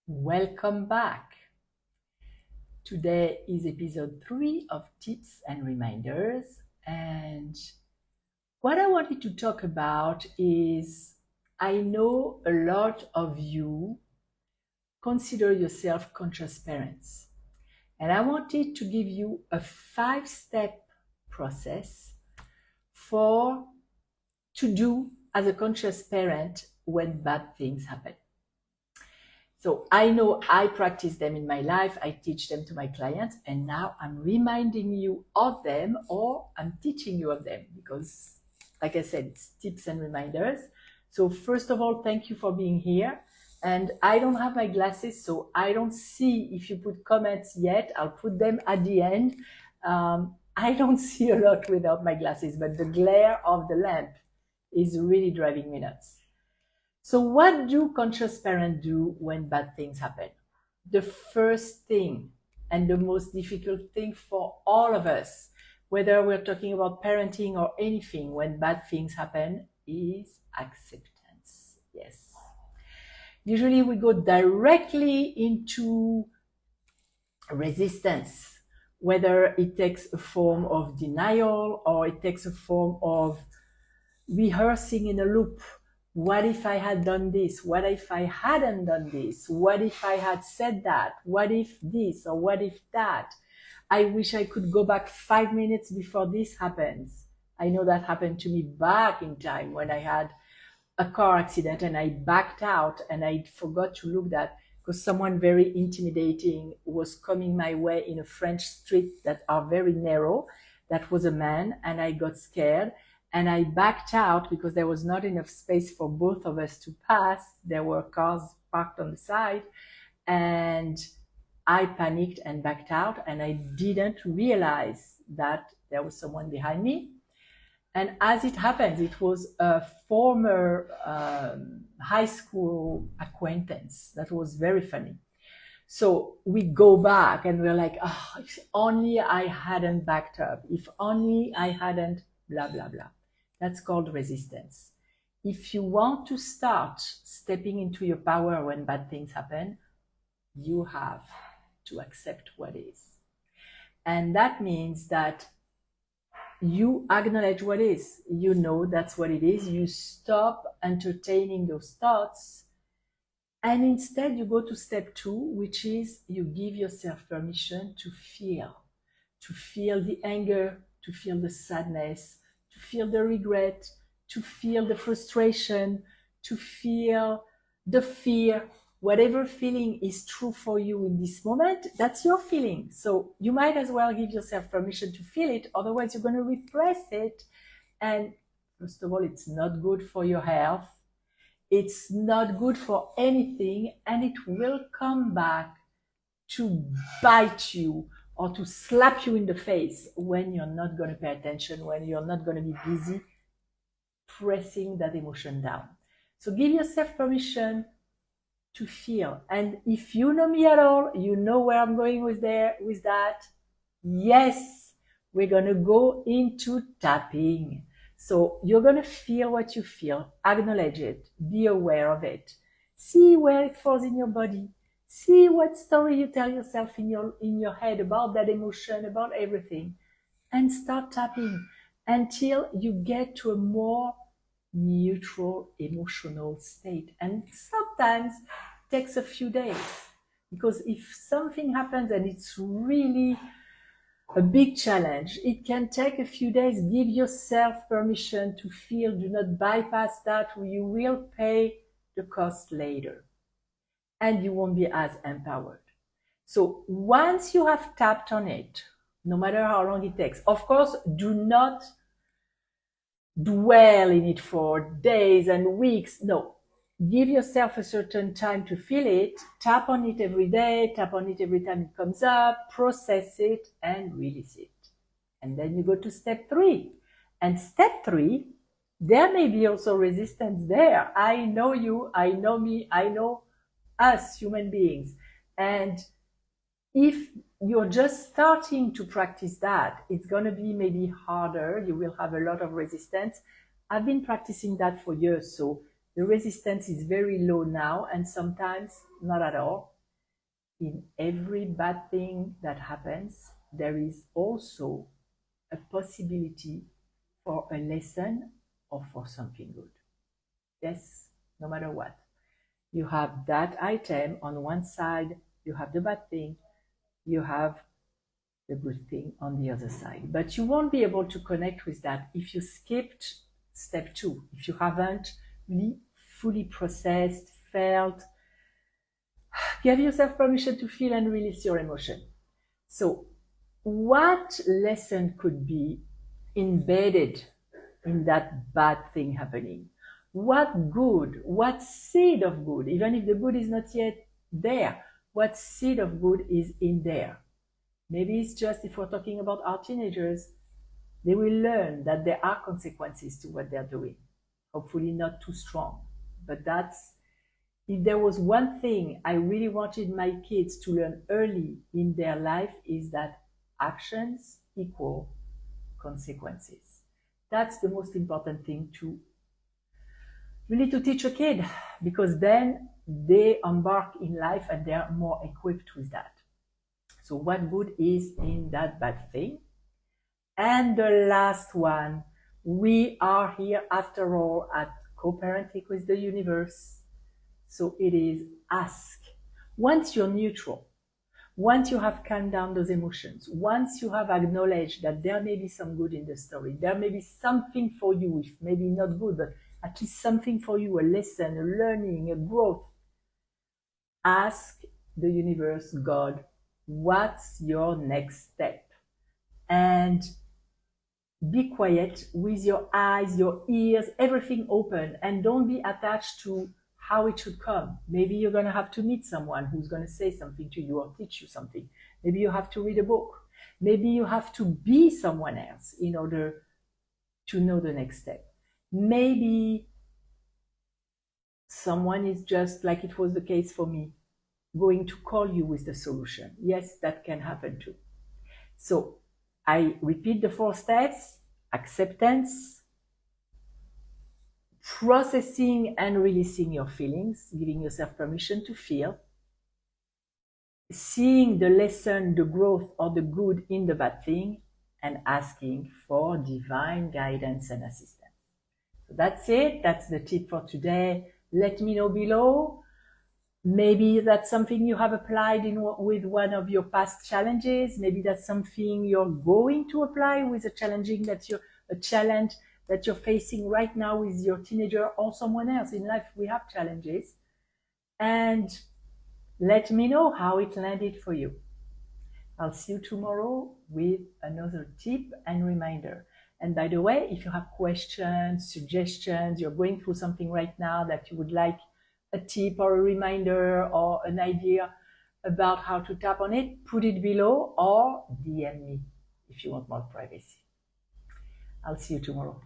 Welcome back. Today is episode 3 of Tips and Reminders. And what I wanted to talk about is I know a lot of you consider yourself conscious parents. And I wanted to give you a 5-step process for to do as a conscious parent when bad things happen. So I know I practice them in my life, I teach them to my clients, and now I'm reminding you of them or I'm teaching you of them because, like I said, it's tips and reminders. So first of all, thank you for being here. And I don't have my glasses, so I don't see if you put comments yet. I'll put them at the end. I don't see a lot without my glasses, but the glare of the lamp is really driving me nuts. So what do conscious parents do when bad things happen? The first thing and the most difficult thing for all of us, whether we're talking about parenting or anything, when bad things happen, is acceptance. Yes. Usually we go directly into resistance, whether it takes a form of denial or it takes a form of rehearsing in a loop. What if I had done this? What if I hadn't done this? What if I had said that? What if this or what if that? I wish I could go back 5 minutes before this happens. I know that happened to me back in time when I had a car accident and I backed out and I forgot to look that because someone very intimidating was coming my way in a French street that are very narrow. That was a man and I got scared and I backed out because there was not enough space for both of us to pass. There were cars parked on the side and I panicked and backed out and I didn't realize that there was someone behind me. And as it happens, it was a former high school acquaintance that was very funny. So we go back and we're like, oh, if only I hadn't backed up, if only I hadn't blah, blah, blah. That's called resistance. If you want to start stepping into your power when bad things happen, you have to accept what is. And that means that you acknowledge what is. You know that's what it is. You stop entertaining those thoughts. And instead, you go to step 2, which is you give yourself permission to feel the anger, to feel the sadness, to feel the regret, to feel the frustration, to feel the fear. Whatever feeling is true for you in this moment, that's your feeling. So you might as well give yourself permission to feel it. Otherwise, you're going to repress it. And first of all, it's not good for your health. It's not good for anything. And it will come back to bite you or to slap you in the face when you're not going to pay attention, when you're not going to be busy pressing that emotion down. So give yourself permission to feel. And if you know me at all, you know where I'm going with that. Yes, we're going to go into tapping. So you're going to feel what you feel, acknowledge it, be aware of it, see where it falls in your body, see what story you tell yourself in your head about that emotion, about everything, and start tapping until you get to a more neutral emotional state. And sometimes it takes a few days, because if something happens and it's really a big challenge, it can take a few days. Give yourself permission to feel. Do not bypass that. You will pay the cost later and you won't be as empowered. So once you have tapped on it, no matter how long it takes, of course, do not dwell in it for days and weeks. No, give yourself a certain time to feel it. Tap on it every day, tap on it every time it comes up, process it and release it. And then you go to step 3. And step 3, there may be also resistance there. I know you, I know me, I know us human beings. And if you're just starting to practice that, it's going to be maybe harder. You will have a lot of resistance. I've been practicing that for years, so the resistance is very low now and sometimes not at all. in every bad thing that happens, there is also a possibility for a lesson or for something good. Yes, no matter what. You have that item on one side, you have the bad thing, you have the good thing on the other side. But you won't be able to connect with that if you skipped step 2, if you haven't really fully processed, felt, give yourself permission to feel and release your emotion. So what lesson could be embedded in that bad thing happening? What good, what seed of good, even if the good is not yet there, what seed of good is in there? Maybe it's just, if we're talking about our teenagers, they will learn that there are consequences to what they're doing. Hopefully not too strong, but that's, if there was one thing I really wanted my kids to learn early in their life, is that actions equal consequences. That's the most important thing to really to teach a kid, because then they embark in life and they are more equipped with that. So what good is in that bad thing? And the last one, we are here after all at co-parenting with the universe. So it is ask. Once you're neutral, once you have calmed down those emotions, once you have acknowledged that there may be some good in the story, there may be something for you, if maybe not good, but at least something for you, a lesson, a learning, a growth, ask the universe, God, what's your next step? And be quiet with your eyes, your ears, everything open, and don't be attached to how it should come. Maybe you're going to have to meet someone who's going to say something to you or teach you something. Maybe you have to read a book. Maybe you have to be someone else in order to know the next step. Maybe someone is, just like it was the case for me, going to call you with the solution. Yes, that can happen too. So I repeat the 4 steps: acceptance, processing and releasing your feelings, giving yourself permission to feel, seeing the lesson, the growth or the good in the bad thing, and asking for divine guidance and assistance. So that's it. That's the tip for today. Let me know below. Maybe that's something you have applied with one of your past challenges. Maybe that's something you're going to apply with a challenge that you're facing right now with your teenager or someone else. In life, we have challenges. And let me know how it landed for you. I'll see you tomorrow with another tip and reminder. And by the way, if you have questions, suggestions, you're going through something right now that you would like a tip or a reminder or an idea about how to tap on it, put it below or DM me if you want more privacy. I'll see you tomorrow.